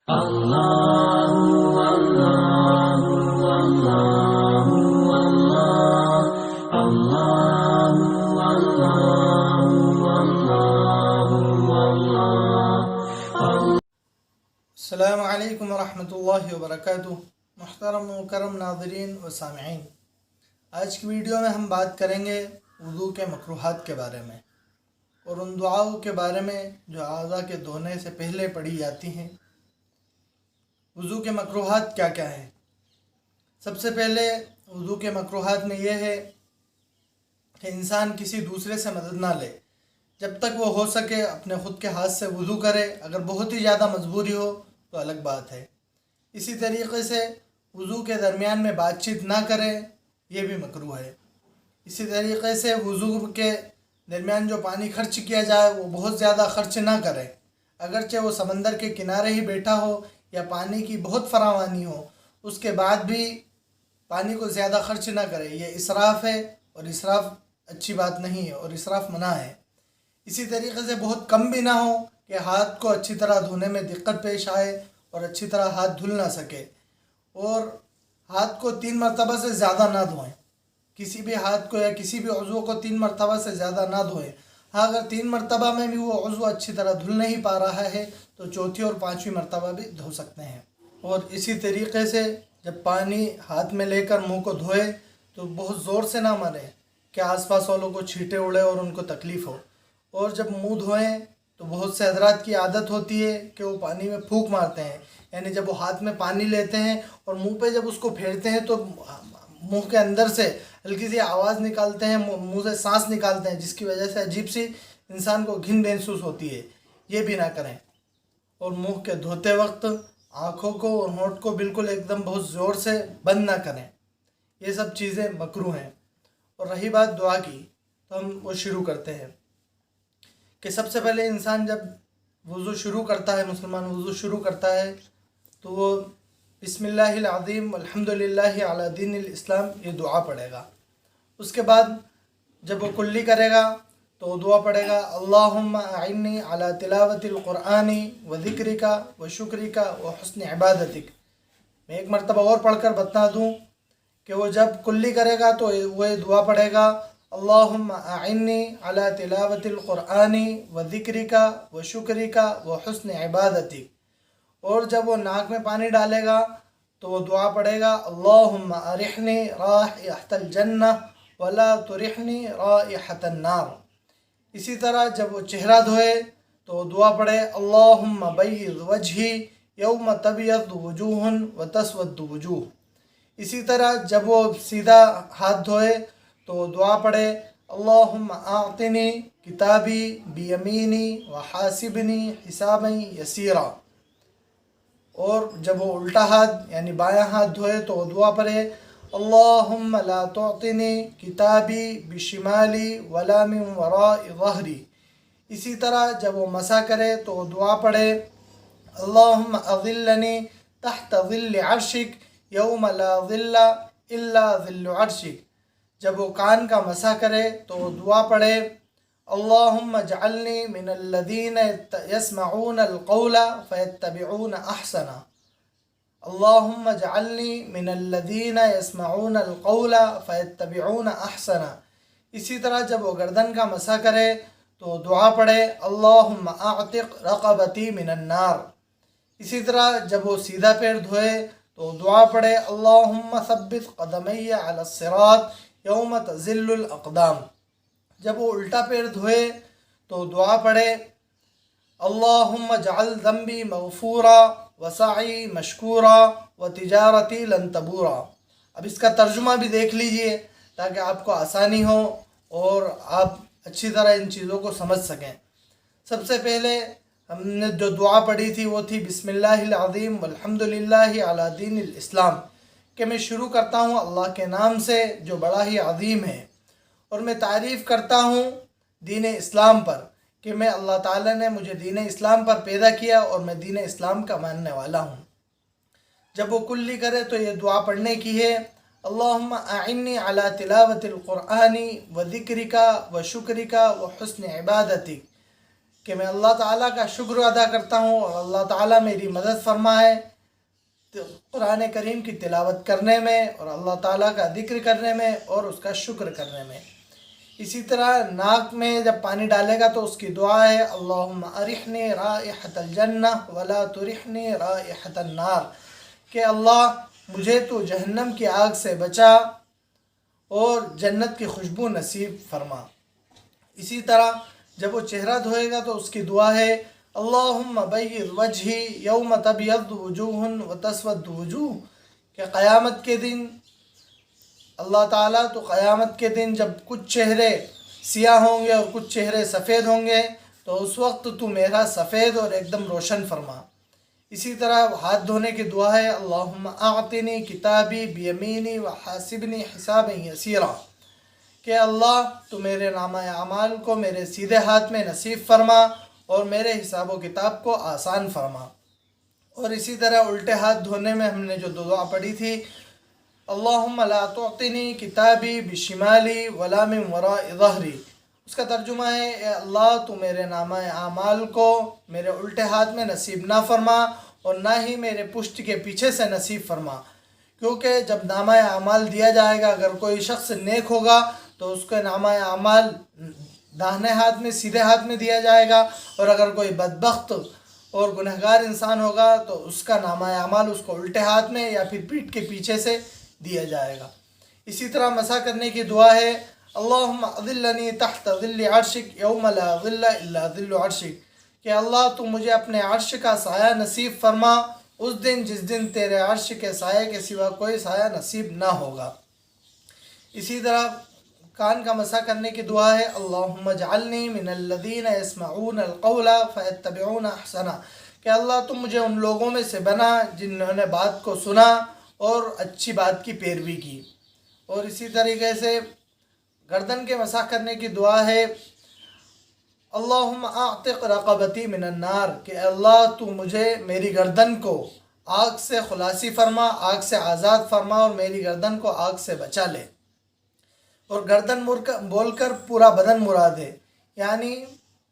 السلام علیکم ورحمۃ اللہ وبرکاتہ۔ محترم مکرم ناظرین و سامعین، آج کی ویڈیو میں ہم بات کریں گے وضو کے مکروہات کے بارے میں اور ان دعاؤں کے بارے میں جو اعضاء کے دھونے سے پہلے پڑھی جاتی ہیں۔ وضو کے مکروہات کیا کیا ہیں؟ سب سے پہلے وضو کے مکروہات میں یہ ہے کہ انسان کسی دوسرے سے مدد نہ لے، جب تک وہ ہو سکے اپنے خود کے ہاتھ سے وضو کرے۔ اگر بہت ہی زیادہ مجبوری ہو تو الگ بات ہے۔ اسی طریقے سے وضو کے درمیان میں بات چیت نہ کرے، یہ بھی مکروہ ہے۔ اسی طریقے سے وضو کے درمیان جو پانی خرچ کیا جائے وہ بہت زیادہ خرچ نہ کرے، اگرچہ وہ سمندر کے کنارے ہی بیٹھا ہو یا پانی کی بہت فراوانی ہو، اس کے بعد بھی پانی کو زیادہ خرچ نہ کرے۔ یہ اسراف ہے اور اسراف اچھی بات نہیں ہے اور اسراف منع ہے۔ اسی طریقے سے بہت کم بھی نہ ہو کہ ہاتھ کو اچھی طرح دھونے میں دقت پیش آئے اور اچھی طرح ہاتھ دھل نہ سکے، اور ہاتھ کو 3 مرتبہ سے زیادہ نہ دھوئیں۔ کسی بھی ہاتھ کو یا کسی بھی عضو کو 3 مرتبہ سے زیادہ نہ دھوئیں۔ ہاں، اگر 3 مرتبہ میں بھی وہ عضو اچھی طرح دھل نہیں پا رہا ہے تو چوتھی اور 5ویں مرتبہ بھی دھو سکتے ہیں۔ اور اسی طریقے سے جب پانی ہاتھ میں لے کر منہ کو دھوئے تو بہت زور سے نہ ماریں کہ آس پاس والوں کو چھینٹے اڑے اور ان کو تکلیف ہو۔ اور جب منہ دھوئیں تو بہت سے حضرات کی عادت ہوتی ہے کہ وہ پانی میں پھونک مارتے ہیں، یعنی جب وہ ہاتھ میں پانی لیتے ہیں اور منہ پہ جب اس کو پھیرتے ہیں تو منہ کے اندر سے ہلکی سی آواز نکالتے ہیں، منہ سے سانس نکالتے ہیں، جس کی وجہ سے عجیب سی انسان کو گھن محسوس ہوتی ہے۔ یہ بھی نہ کریں۔ اور منہ کے دھوتے وقت آنکھوں کو اور ہونٹ کو بالکل ایک دم بہت زور سے بند نہ کریں۔ یہ سب چیزیں مکروہ ہیں۔ اور رہی بات دعا کی تو ہم وہ شروع کرتے ہیں کہ سب سے پہلے انسان جب وضو شروع کرتا ہے، مسلمان وضو شروع کرتا ہے تو وہ بسم اللہ العظیم الحمدللہ علی دین الاسلام یہ دعا پڑھے گا۔ اس کے بعد جب وہ کلی کرے گا تو وہ دعا پڑھے گا اللہم اعنی علی تلاوت القرآن و ذکرک و شکرک و حسن عبادتک۔ میں ایک مرتبہ اور پڑھ کر بتا دوں کہ وہ جب کلی کرے گا تو وہ دعا پڑھے گا اللہم اعنی علی تلاوت القرآن و ذکرک و شکرک و حسن عبادتک۔ اور جب وہ ناک میں پانی ڈالے گا تو وہ دعا پڑھے گا اللہم ارحنی رائحۃ الجنہ ولا ترحنی رائحۃ النار۔ اسی طرح جب وہ چہرہ دھوئے تو وہ دعا پڑھے اللہم بیض وجہی یوم تبیض وجوہ و تسود وجوہ۔ اسی طرح جب وہ سیدھا ہاتھ دھوئے تو وہ دعا پڑھے اللہم اعطنی کتابی بیمینی وحاسبنی حسابا یسیرا۔ اور جب وہ الٹا ہاتھ یعنی بایاں ہاتھ دھوئے تو وہ دعا پڑھے اللہم لا تعطنی کتابی بشمالی ولا من وراء ظہری۔ اسی طرح جب وہ مسح کرے تو وہ دعا پڑھے اللہم اظلنی تحت ظل عرشک یوم لا ظل الا ظل عرشک۔ جب وہ کان کا مسح کرے تو وہ دعا پڑھے اللہم اجعلنی من الذین یسمعون القول فیتبعون احسنہ۔ اللہم اجعلنی من الذین یسمعون القول فیتبعون احسنہ۔ اسی طرح جب وہ گردن کا مسح کرے تو دعا پڑھے اللہم اعتق رقبتی من النار۔ اسی طرح جب وہ سیدھا پیر دھوئے تو دعا پڑھے اللہم ثبت قدمی علی الصراط یوم تزل الاقدام۔ جب وہ الٹا پیر دھوئے تو دعا پڑھے اللہم اجعل ذنبی مغفورا وسعی مشکورا وتجارتی لن تبورا۔ اب اس کا ترجمہ بھی دیکھ لیجئے تاکہ آپ کو آسانی ہو اور آپ اچھی طرح ان چیزوں کو سمجھ سکیں۔ سب سے پہلے ہم نے جو دعا پڑھی تھی وہ تھی بسم اللہ العظیم والحمدللہ علی دین الاسلام، کہ میں شروع کرتا ہوں اللہ کے نام سے جو بڑا ہی عظیم ہے، اور میں تعریف کرتا ہوں دین اسلام پر کہ میں اللہ تعالیٰ نے مجھے دین اسلام پر پیدا کیا اور میں دین اسلام کا ماننے والا ہوں۔ جب وہ کلی کرے تو یہ دعا پڑھنے کی ہے اللہم اعنی علی تلاوت القرآن و ذکرک و شکرک و حسن عبادتک۔ کہ میں اللہ تعالیٰ کا شکر ادا کرتا ہوں اور اللہ تعالیٰ میری مدد فرمائے قرآن کریم کی تلاوت کرنے میں اور اللہ تعالیٰ کا ذکر کرنے میں اور اس کا شکر کرنے میں۔ اسی طرح ناک میں جب پانی ڈالے گا تو اس کی دعا ہے اللہم ارحنی رائحۃ الجنہ ولا ترحنی رائحۃ النار، کہ اللہ مجھے تو جہنم کی آگ سے بچا اور جنت کی خوشبو نصیب فرما۔ اسی طرح جب وہ چہرہ دھوئے گا تو اس کی دعا ہے اللہم بیض وجہی یوم تبیض وجوہ وتسود وجوہ، کہ قیامت کے دن اللہ تعالیٰ تو قیامت کے دن جب کچھ چہرے سیاہ ہوں گے اور کچھ چہرے سفید ہوں گے تو اس وقت تو میرا سفید اور ایک دم روشن فرما۔ اسی طرح ہاتھ دھونے کی دعا ہے اللہم اعطنی کتابی بیمینی وحاسبنی حسابا یسیرا، کہ اللہ تو میرے نامہ اعمال کو میرے سیدھے ہاتھ میں نصیب فرما اور میرے حساب و کتاب کو آسان فرما۔ اور اسی طرح الٹے ہاتھ دھونے میں ہم نے جو دعا پڑھی تھی اللہم لا تعطنی کتابی بشمالی ولا من وراء ظہری، اس کا ترجمہ ہے اے اللہ تو میرے نامہ اعمال کو میرے الٹے ہاتھ میں نصیب نہ فرما اور نہ ہی میرے پشت کے پیچھے سے نصیب فرما، کیونکہ جب نامہ اعمال دیا جائے گا اگر کوئی شخص نیک ہوگا تو اس کے نامہ اعمال داہنے ہاتھ میں سیدھے ہاتھ میں دیا جائے گا، اور اگر کوئی بدبخت اور گنہگار انسان ہوگا تو اس کا نامہ اعمال اس کو الٹے ہاتھ میں یا پھر پیٹھ کے پیچھے سے دیا جائے گا۔ اسی طرح مسح کرنے کی دعا ہے اللہم اظلنی تحت ظل عرشک یوم لا ظل الا ظل عرشک، کہ اللہ تو مجھے اپنے عرش کا سایہ نصیب فرما اس دن جس دن تیرے عرش کے سائے کے سوا کوئی سایہ نصیب نہ ہوگا۔ اسی طرح کان کا مسح کرنے کی دعا ہے اللہم اجعلنی من الذین یسمعون القول فیتبعون احسنہ، کہ اللہ تم مجھے ان لوگوں میں سے بنا جنہوں نے بات کو سنا اور اچھی بات کی پیروی کی۔ اور اسی طریقے سے گردن کے مسح کرنے کی دعا ہے اللہم اعتق رقبتی من النار، کہ اللہ تو مجھے میری گردن کو آگ سے خلاصی فرما، آگ سے آزاد فرما اور میری گردن کو آگ سے بچا لے۔ اور گردن بول کر پورا بدن مراد ہے، یعنی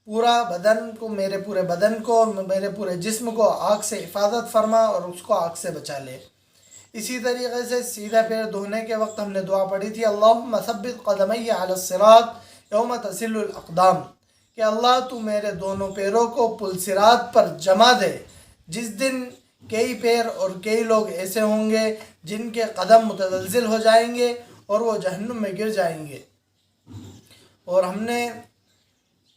پورا بدن کو میرے پورے بدن کو اور میرے پورے جسم کو آگ سے حفاظت فرما اور اس کو آگ سے بچا لے۔ اسی طریقے سے سیدھا پیر دھونے کے وقت ہم نے دعا پڑھی تھی اللہم ثبت قدمی علی الصراط یوم تزل الاقدام، کہ اللہ تو میرے دونوں پیروں کو پل صراط پر جما دے جس دن کئی پیر اور کئی لوگ ایسے ہوں گے جن کے قدم متزلزل ہو جائیں گے اور وہ جہنم میں گر جائیں گے۔ اور ہم نے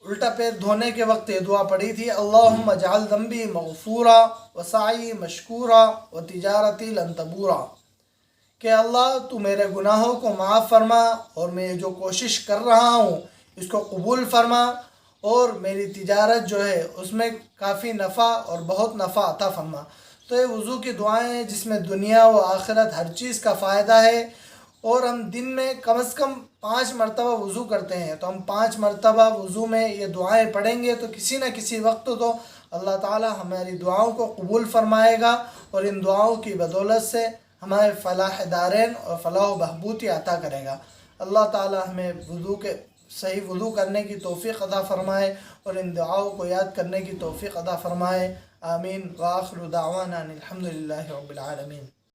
الٹا پیر دھونے کے وقت یہ دعا پڑھی تھی اللہم اجعل ذنبی مغفورا وسعی مشکورا وتجارتی لن تبورا، کہ اللہ تو میرے گناہوں کو معاف فرما اور میں جو کوشش کر رہا ہوں اس کو قبول فرما اور میری تجارت جو ہے اس میں کافی نفع اور بہت نفع عطا فرما۔ تو یہ وضو کی دعائیں ہیں جس میں دنیا و آخرت ہر چیز کا فائدہ ہے، اور ہم دن میں کم از کم 5 مرتبہ وضو کرتے ہیں، تو ہم 5 مرتبہ وضو میں یہ دعائیں پڑھیں گے تو کسی نہ کسی وقت تو اللہ تعالی ہماری دعاؤں کو قبول فرمائے گا اور ان دعاؤں کی بدولت سے ہمارے فلاح دارین اور فلاح و بہبودی عطا کرے گا۔ اللہ تعالی ہمیں صحیح وضو کرنے کی توفیق عطا فرمائے اور ان دعاؤں کو یاد کرنے کی توفیق عطا فرمائے۔ آمین۔ وآخر دعوانا الحمدللہ رب العالمین۔